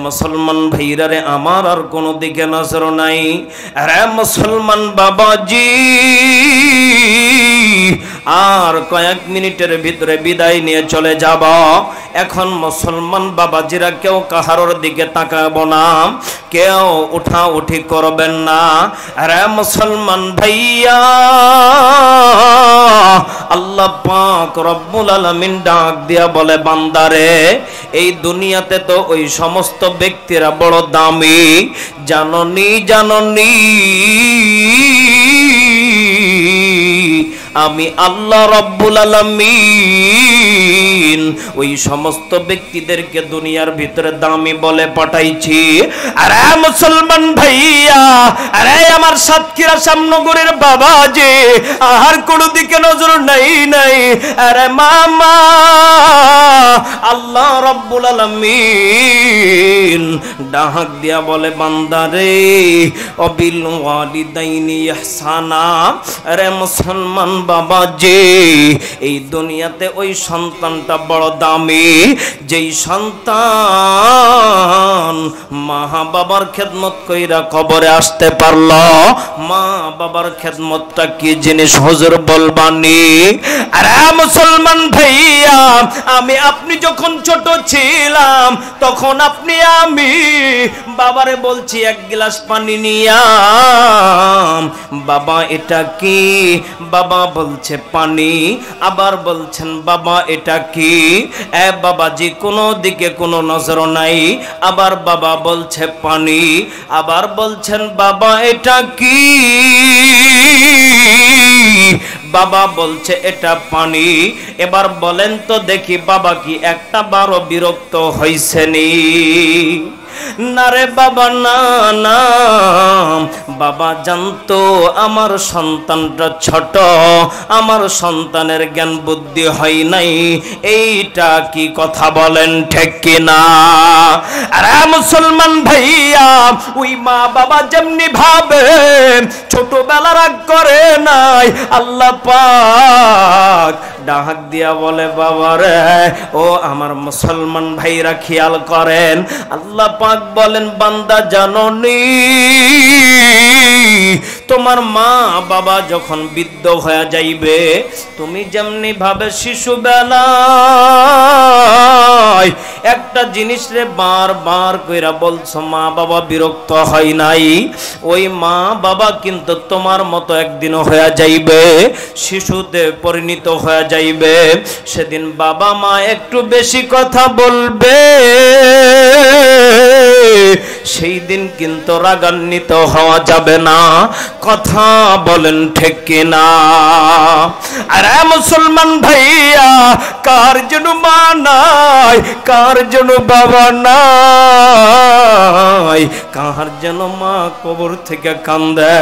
মুসলমান ভাইরা রে আমার আর কোনো দিকে নজর নাই। আরে মুসলমান বাবাজি আর কয়েক মিনিটের ভিতরে বিদায় নিয়ে চলে যাব। এখন মুসলমান বাবাজিরা কেউ কাহারোর দিকে তাকাবো না, কেউ উঠা উঠি করবেন না। আরে মুসলমান ভাইয়া আল্লাহ পাক রব্বুল আলামিন ডাক দিয়া বলে, বান্দারে এই দুনিয়াতে তো ওই সমস্ত ব্যক্তিরা বড় দামি, জাননি জাননি আমি আল্লাহ রব্বুল আলামিন ওই সমস্ত ব্যক্তিদেরকে দুনিয়ার ভিতরে দামি বলে পাঠাইছি। আরে মুসলমান ভাইয়া, আরে আমার সাতক্ষীরা শ্যামনগরের বাবা যে আর কোন দিকে নজর নাই নাই। আরে মামা আল্লাহ রব্বুল আলামিন ডাক দিয়া বলে, বান্দারে অবিল ওয়ালিদাইনি ইহসানা। আরে মুসলমান বাবা যে এই দুনিয়াতে ওই সন্তানটা বড় দামি, যেই সন্তান মা বাবার খেদমত কইরা কবরে আসতে পারলো। মা বাবার খেদমতটা কি জিনিস হুজুর বলবানি? আরে মুসলমান ভাইয়া আমি আপনি যখন ছোট ছিলাম তখন আপনি আমি বাবারে বলছি এক গ্লাস পানি নিয়া, বাবা এটা কি? বাবা বলছে পানি। আবার বলছেন বাবা এটা কি? বাবাজি কোনো দিকে কোনো নজর নাই। আবার বাবা বলছে পানি। আবার বলছেন বাবা এটা কি? বাবা বলছে এটা পানি। এবার বলেন তো দেখি বাবা কি একটা বারো বিরক্ত হইছেনি? না রে বাবা না না, বাবা জানতো আমার সন্তানটা ছোট, আমার সন্তানের জ্ঞান বুদ্ধি হয় নাই। এইটা কি কথা বলেন ঠিক কিনা? আরে মুসলমান ভাইয়া ওই মা বাবা যেমনি ভাবে ছোটবেলা রাগ করে নাই, আল্লাহ পাক ডাক দিয়া বলে, বাবা রে ও আমার মুসলমান ভাইরা খেয়াল করেন। আল্লাহ পাক বলেন, বান্দা জানোনি তোমার মা বাবা যখন বৃদ্ধ হয়ে যাইবে, তুমি যেমনি ভাবে শিশুবেলায় একটা জিনিস রে বারবার কইরা বলছো মা বাবা বিরক্ত হয় নাই, ওই মা বাবা কিন্তু তোমার মতো একদিনও হয়ে যাইবে, শিশুতে পরিণত হয়ে যাইবে। সেদিন বাবা মা একটু বেশি কথা বলবে, সেই দিন কিন্তু রাগান্বিত হওয়া যাবে না। কথা বলেন ঠিক কিনা? আরে মুসলমান ভাইয়া কার জন্য মা নাই, কার জন্য বাবা নাই, কার জন্য মা কবর থেকে কান্দে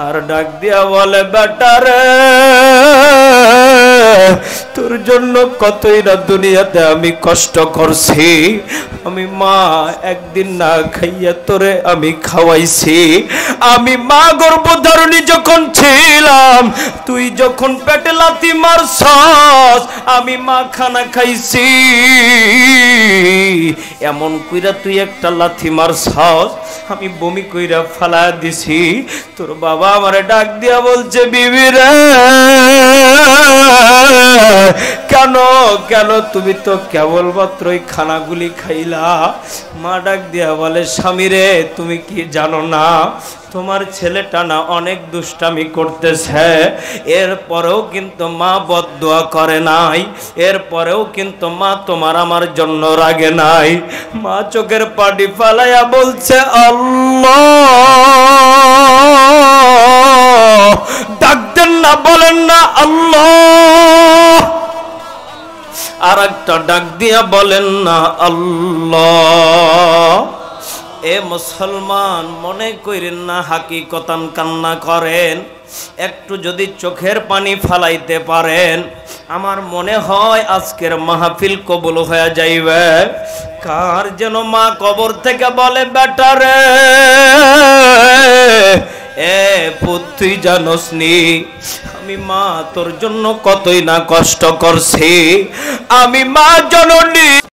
আর ডাক দিয়া বলে, বেটা রে তোর জন্য কতই না দুনিয়াতে আমি কষ্ট করছি, আমি মা একদিন না খাইয়া তোরে আমি খাওয়াইছি, আমি মা গর্ভধারণী যখন ছিলাম তুই যখন পেটে লাথি মারছস আমি মা খানা খাইছি, এমন কইরা তুই একটা লাথি মারছস আমি বমি কইরা ফালা দিছি। তোর বাবা আমারে ডাক দিয়া বলছে, বিবি রে কেন কেন তুমি তো কেবলমাত্র ওই খানাগুলি খাইলা? মা ডাক দিয়া বলে, স্বামী রে তুমি কি জানো না তোমার ছেলেটা না অনেক দুষ্টামি করতেছে, এরপরেও কিন্তু মা বদদুয়া করে নাই, এরপরেও কিন্তু মা তোমার আমার জন্য রাগে নাই। মা চোখের পানি ফালাইয়া বলছে, আল্লাহ ডাক দেন না, বলেন না আল্লাহ, আর একটা ডাক দিয়া বলেন না আল্লাহ। এ মুসলমান মনে করেন না হাকিকতান কান্না করেন, একটু যদি চোখের পানি ফালাইতে পারেন আমার মনে হয় আজকের মাহফিল কবুল হয়ে যাইবে। কার যেন মা কবর থেকে বলে, বেটা রে এ পুত তুই জানোস নি আমি মা তোর জন্য কতই না কষ্ট করছি, আমি মা জননী।